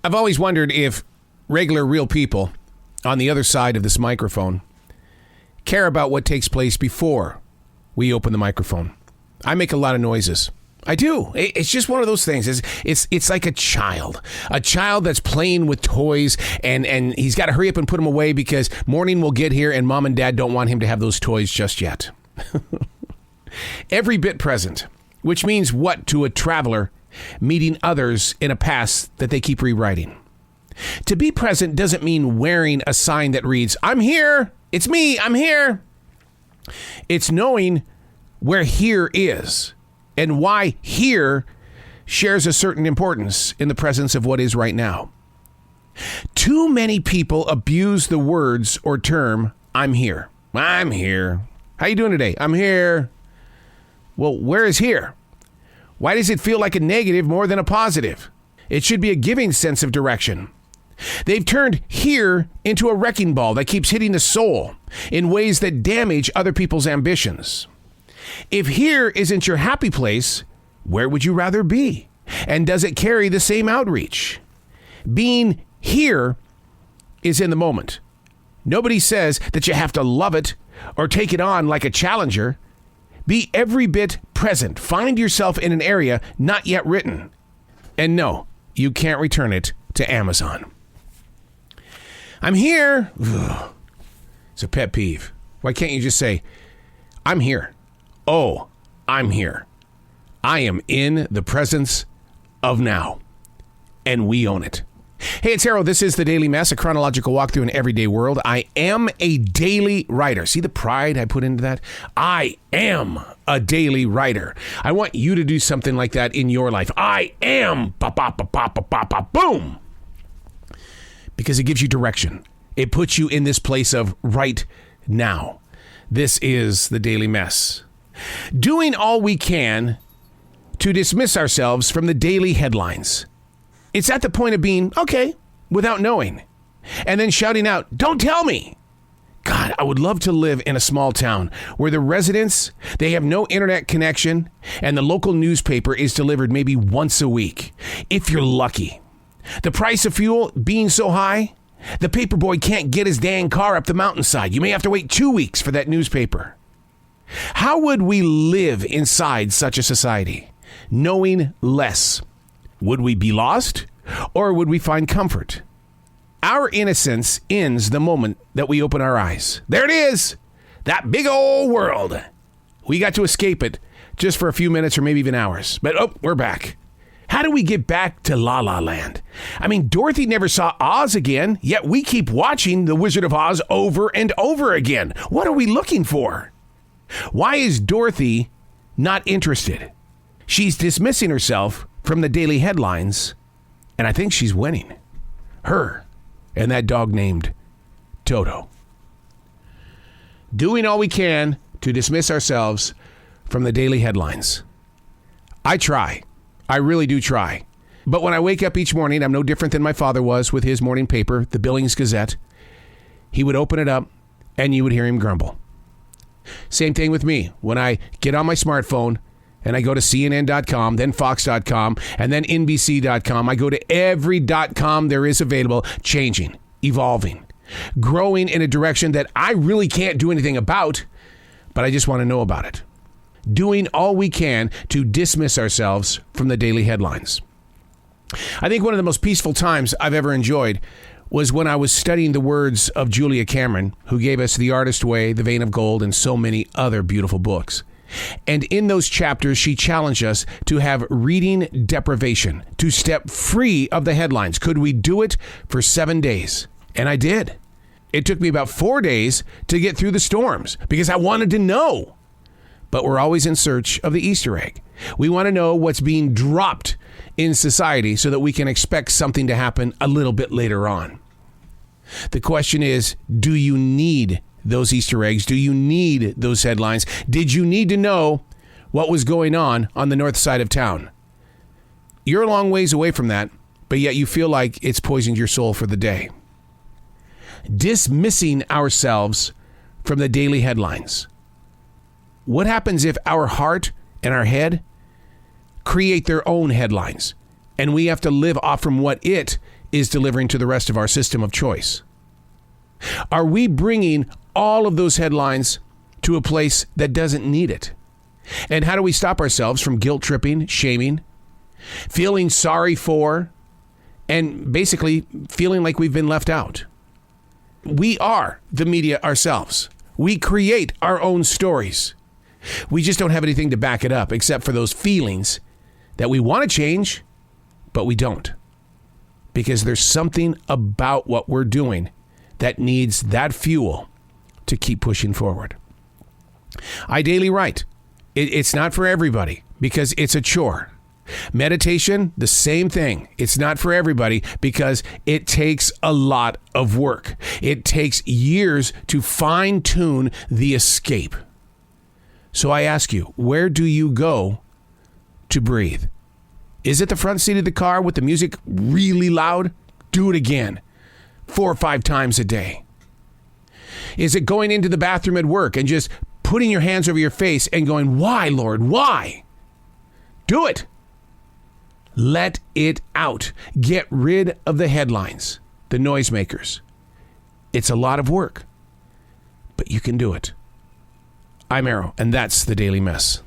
I've always wondered if regular, real people on the other side of this microphone care about what takes place before we open the microphone. I make a lot of noises. I do. It's just one of those things. It's like a child that's playing with toys, and he's got to hurry up and put them away because morning will get here and mom and dad don't want him to have those toys just yet. Every bit present, which means what to a traveler meeting others in a past that they keep rewriting. To be present doesn't mean wearing a sign that reads, "I'm here. It's me. I'm here." It's knowing where here is and why here shares a certain importance in the presence of what is right now. Too many people abuse the words or term, "I'm here." I'm here. How you doing today? I'm here. Well, where is here? Why does it feel like a negative more than a positive? It should be a giving sense of direction. They've turned here into a wrecking ball that keeps hitting the soul in ways that damage other people's ambitions. If here isn't your happy place, where would you rather be? And does it carry the same outreach? Being here is in the moment. Nobody says that you have to love it or take it on like a challenger. Be every bit present. Find yourself in an area not yet written. And no, you can't return it to Amazon. I'm here. Ugh. It's a pet peeve. Why can't you just say, "I'm here"? Oh, I'm here. I am in the presence of now. And we own it. Hey, it's Harold. This is The Daily Mess, a chronological walk through an everyday world. I am a daily writer. See the pride I put into that? I am a daily writer. I want you to do something like that in your life. I am, boom. Because it gives you direction. It puts you in this place of right now. This is The Daily Mess. Doing all we can to dismiss ourselves from the daily headlines. It's at the point of being, okay, without knowing. And then shouting out, "Don't tell me." God, I would love to live in a small town where the residents, they have no internet connection and the local newspaper is delivered maybe once a week, if you're lucky. The price of fuel being so high, the paperboy can't get his dang car up the mountainside. You may have to wait 2 weeks for that newspaper. How would we live inside such a society, knowing less? Would we be lost, or would we find comfort? Our innocence ends the moment that we open our eyes. There it is, that big old world. We got to escape it just for a few minutes or maybe even hours. But we're back. How do we get back to La La Land? I mean, Dorothy never saw Oz again, yet we keep watching The Wizard of Oz over and over again. What are we looking for? Why is Dorothy not interested? She's dismissing herself from the daily headlines, and I think she's winning. Her and that dog named Toto. Doing all we can to dismiss ourselves from the daily headlines. I try. I really do try. But when I wake up each morning, I'm no different than my father was with his morning paper, the Billings Gazette. He would open it up, and you would hear him grumble. Same thing with me. When I get on my smartphone, and I go to CNN.com, then Fox.com, and then NBC.com. I go to every .com there is available, changing, evolving, growing in a direction that I really can't do anything about, but I just want to know about it. Doing all we can to dismiss ourselves from the daily headlines. I think one of the most peaceful times I've ever enjoyed was when I was studying the words of Julia Cameron, who gave us The Artist Way, The Vein of Gold, and so many other beautiful books. And in those chapters, she challenged us to have reading deprivation, to step free of the headlines. Could we do it for 7 days? And I did. It took me about 4 days to get through the storms because I wanted to know. But we're always in search of the Easter egg. We want to know what's being dropped in society so that we can expect something to happen a little bit later on. The question is, do you need those Easter eggs? Do you need those headlines? Did you need to know what was going on the north side of town? You're a long ways away from that, but yet you feel like it's poisoned your soul for the day. Dismissing ourselves from the daily headlines. What happens if our heart and our head create their own headlines and we have to live off from what it is delivering to the rest of our system of choice? Are we bringing all of those headlines to a place that doesn't need it? And how do we stop ourselves from guilt tripping, shaming, feeling sorry for, and basically feeling like we've been left out? We are the media ourselves. We create our own stories. We just don't have anything to back it up except for those feelings that we want to change, but we don't. Because there's something about what we're doing that needs that fuel to keep pushing forward. I daily write. It's not for everybody because it's a chore. Meditation, the same thing. It's not for everybody because it takes a lot of work. It takes years to fine-tune the escape. So I ask you, where do you go to breathe? Is it the front seat of the car with the music really loud? Do it again 4 or 5 times a day. Is it going into the bathroom at work and just putting your hands over your face and going, why, Lord, why? Do it. Let it out. Get rid of the headlines, the noisemakers. It's a lot of work, but you can do it. I'm Arrow, and that's the Daily Mess.